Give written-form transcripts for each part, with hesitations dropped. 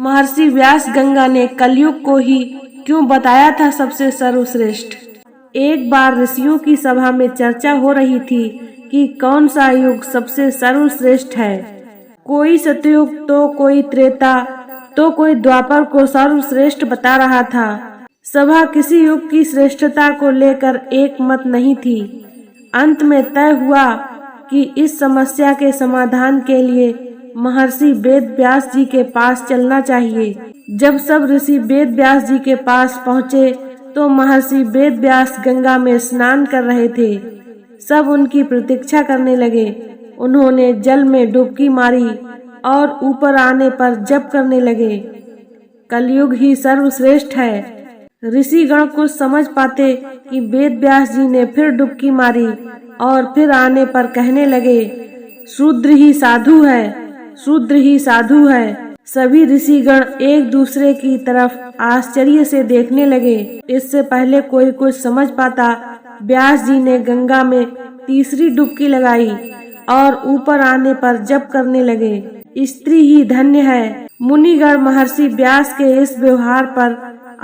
महर्षि व्यास गंगा ने कलयुग को ही क्यों बताया था सबसे सर्वश्रेष्ठ। एक बार ऋषियों की सभा में चर्चा हो रही थी कि कौन सा युग सबसे सर्वश्रेष्ठ है। कोई सतयुग तो कोई त्रेता तो कोई द्वापर को सर्वश्रेष्ठ बता रहा था। सभा किसी युग की श्रेष्ठता को लेकर एक मत नहीं थी। अंत में तय हुआ कि इस समस्या के समाधान के लिए महर्षि वेद व्यास जी के पास चलना चाहिए। जब सब ऋषि वेद व्यास जी के पास पहुँचे तो महर्षि वेद व्यास गंगा में स्नान कर रहे थे। सब उनकी प्रतीक्षा करने लगे। उन्होंने जल में डुबकी मारी और ऊपर आने पर जप करने लगे, कलयुग ही सर्वश्रेष्ठ है। ऋषिगण कुछ समझ पाते कि वेद व्यास जी ने फिर डुबकी मारी और फिर आने पर कहने लगे, शूद्र ही साधु है, शूद्र ही साधु है। सभी ऋषिगण एक दूसरे की तरफ आश्चर्य से देखने लगे। इससे पहले कोई कुछ समझ पाता, व्यास जी ने गंगा में तीसरी डुबकी लगाई और ऊपर आने पर जप करने लगे। स्त्री ही धन्य है। मुनिगण महर्षि व्यास के इस व्यवहार पर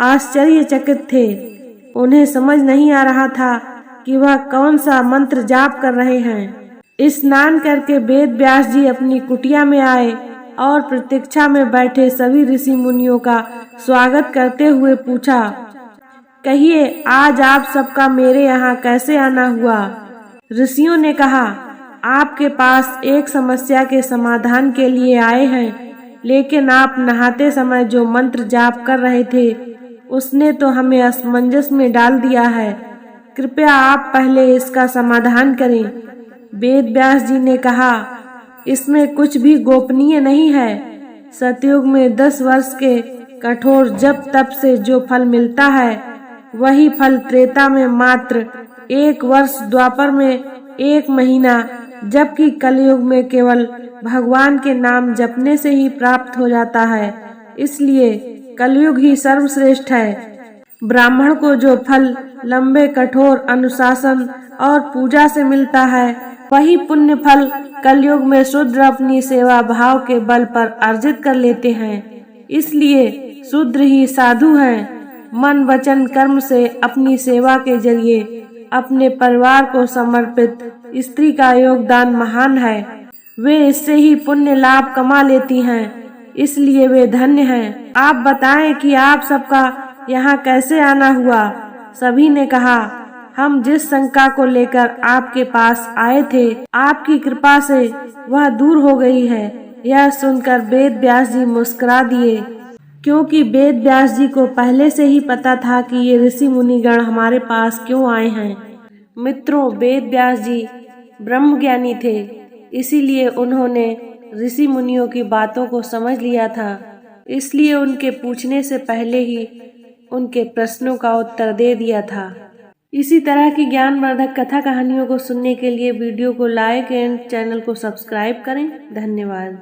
आश्चर्यचकित थे। उन्हें समझ नहीं आ रहा था कि वह कौन सा मंत्र जाप कर रहे हैं। स्नान करके वेद व्यास जी अपनी कुटिया में आए और प्रतीक्षा में बैठे सभी ऋषि मुनियों का स्वागत करते हुए पूछा, कहिए आज आप सबका मेरे यहाँ कैसे आना हुआ। ऋषियों ने कहा, आपके पास एक समस्या के समाधान के लिए आए हैं, लेकिन आप नहाते समय जो मंत्र जाप कर रहे थे उसने तो हमें असमंजस में डाल दिया है। कृपया आप पहले इसका समाधान करें। वेद व्यास जी ने कहा, इसमें कुछ भी गोपनीय नहीं है। सतयुग में 10 वर्ष के कठोर जप तप से जो फल मिलता है वही फल त्रेता में मात्र 1 वर्ष, द्वापर में 1 महीना, जबकि कलयुग में केवल भगवान के नाम जपने से ही प्राप्त हो जाता है। इसलिए कलयुग ही सर्वश्रेष्ठ है। ब्राह्मण को जो फल लंबे कठोर अनुशासन और पूजा से मिलता है वही पुण्य फल कलयुग में शूद्र अपनी सेवा भाव के बल पर अर्जित कर लेते हैं। इसलिए शूद्र ही साधु हैं। मन वचन कर्म से अपनी सेवा के जरिए अपने परिवार को समर्पित स्त्री का योगदान महान है। वे इससे ही पुण्य लाभ कमा लेती हैं, इसलिए वे धन्य हैं। आप बताएं कि आप सबका यहाँ कैसे आना हुआ। सभी ने कहा, हम जिस शंका को लेकर आपके पास आए थे आपकी कृपा से वह दूर हो गई है। यह सुनकर वेद व्यास जी मुस्कुरा दिए, क्योंकि वेद व्यास जी को पहले से ही पता था कि ये ऋषि मुनिगण हमारे पास क्यों आए हैं। मित्रों, वेद व्यास जी ब्रह्मज्ञानी थे, इसीलिए उन्होंने ऋषि मुनियों की बातों को समझ लिया था। इसलिए उनके पूछने से पहले ही उनके प्रश्नों का उत्तर दे दिया था। इसी तरह की ज्ञानवर्धक कथा कहानियों को सुनने के लिए वीडियो को लाइक एंड चैनल को सब्सक्राइब करें। धन्यवाद।